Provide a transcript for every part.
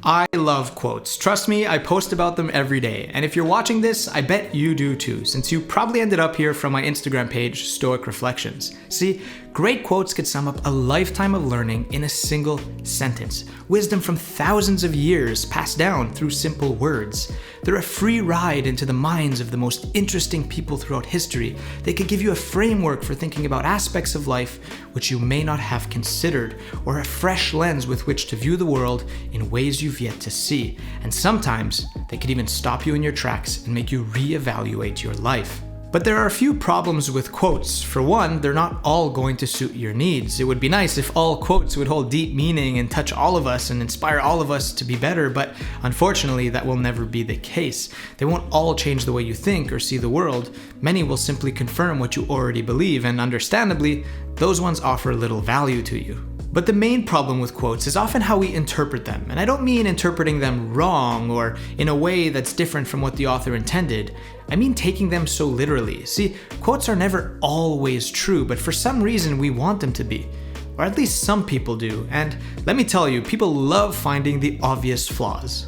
I love quotes. Trust me, I post about them every day. And if you're watching this, I bet you do too, since you probably ended up here from my Instagram page, Stoic Reflections. See, great quotes could sum up a lifetime of learning in a single sentence. Wisdom from thousands of years passed down through simple words. They're a free ride into the minds of the most interesting people throughout history. They could give you a framework for thinking about aspects of life which you may not have considered, or a fresh lens with which to view the world in ways you've yet to see. And sometimes they could even stop you in your tracks and make you reevaluate your life. But there are a few problems with quotes. For one, they're not all going to suit your needs. It would be nice if all quotes would hold deep meaning and touch all of us and inspire all of us to be better, but unfortunately that will never be the case. They won't all change the way you think or see the world. Many will simply confirm what you already believe, and understandably, those ones offer little value to you. But the main problem with quotes is often how we interpret them. And I don't mean interpreting them wrong or in a way that's different from what the author intended. I mean taking them so literally. See, quotes are never always true, but for some reason we want them to be. Or at least some people do. And let me tell you, people love finding the obvious flaws.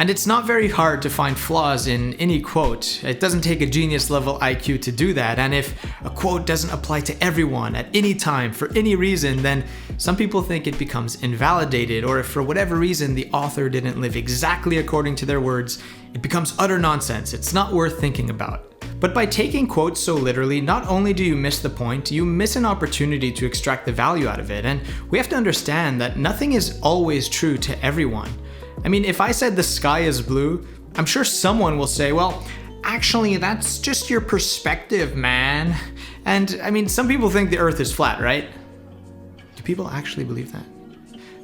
And it's not very hard to find flaws in any quote. It doesn't take a genius level IQ to do that. And if a quote doesn't apply to everyone at any time for any reason, then some people think it becomes invalidated, or if for whatever reason the author didn't live exactly according to their words, it becomes utter nonsense. It's not worth thinking about. But by taking quotes so literally, not only do you miss the point, you miss an opportunity to extract the value out of it. And we have to understand that nothing is always true to everyone. I mean, if I said the sky is blue, I'm sure someone will say, well, actually, that's just your perspective, man. And I mean, some people think the earth is flat, right? Do people actually believe that?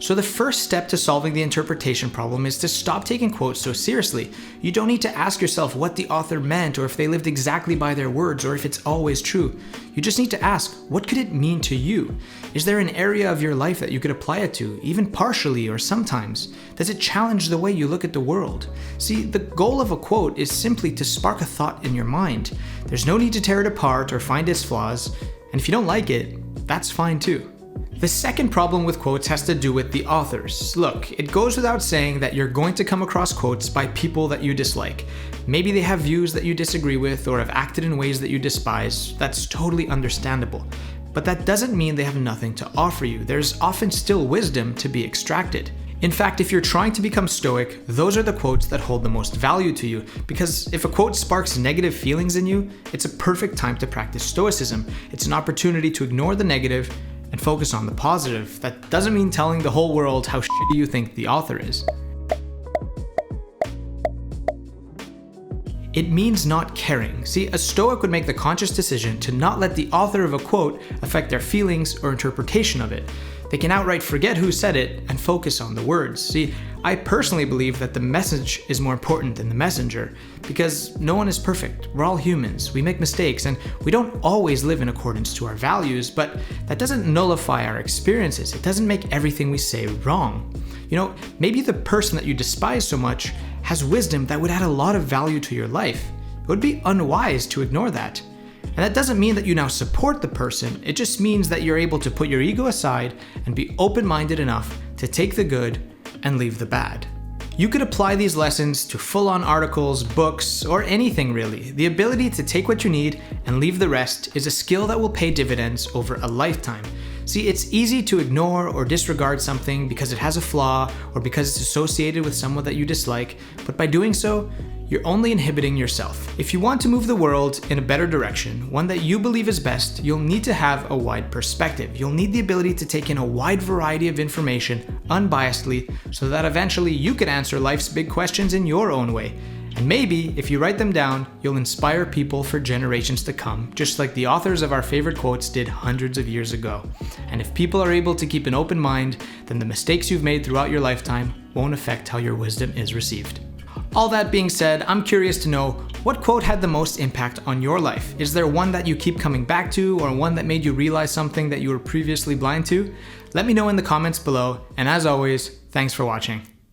So the first step to solving the interpretation problem is to stop taking quotes so seriously. You don't need to ask yourself what the author meant, or if they lived exactly by their words, or if it's always true. You just need to ask, what could it mean to you? Is there an area of your life that you could apply it to, even partially or sometimes? Does it challenge the way you look at the world? See, the goal of a quote is simply to spark a thought in your mind. There's no need to tear it apart or find its flaws, and if you don't like it, that's fine too. The second problem with quotes has to do with the authors. Look, it goes without saying that you're going to come across quotes by people that you dislike. Maybe they have views that you disagree with or have acted in ways that you despise. That's totally understandable. But that doesn't mean they have nothing to offer you. There's often still wisdom to be extracted. In fact, if you're trying to become stoic, those are the quotes that hold the most value to you. Because if a quote sparks negative feelings in you, it's a perfect time to practice stoicism. It's an opportunity to ignore the negative and focus on the positive. That doesn't mean telling the whole world how shitty you think the author is. It means not caring. See, a Stoic would make the conscious decision to not let the author of a quote affect their feelings or interpretation of it. They can outright forget who said it and focus on the words. See, I personally believe that the message is more important than the messenger, because no one is perfect. We're all humans, we make mistakes, and we don't always live in accordance to our values, but that doesn't nullify our experiences. It doesn't make everything we say wrong. You know, maybe the person that you despise so much has wisdom that would add a lot of value to your life. It would be unwise to ignore that. And that doesn't mean that you now support the person, it just means that you're able to put your ego aside and be open-minded enough to take the good and leave the bad. You could apply these lessons to full-on articles, books, or anything really. The ability to take what you need and leave the rest is a skill that will pay dividends over a lifetime. See, it's easy to ignore or disregard something because it has a flaw or because it's associated with someone that you dislike, but by doing so, you're only inhibiting yourself. If you want to move the world in a better direction, one that you believe is best, you'll need to have a wide perspective. You'll need the ability to take in a wide variety of information unbiasedly so that eventually you can answer life's big questions in your own way. And maybe, if you write them down, you'll inspire people for generations to come, just like the authors of our favorite quotes did hundreds of years ago. And if people are able to keep an open mind, then the mistakes you've made throughout your lifetime won't affect how your wisdom is received. All that being said, I'm curious to know, what quote had the most impact on your life? Is there one that you keep coming back to, or one that made you realize something that you were previously blind to? Let me know in the comments below, and as always, thanks for watching.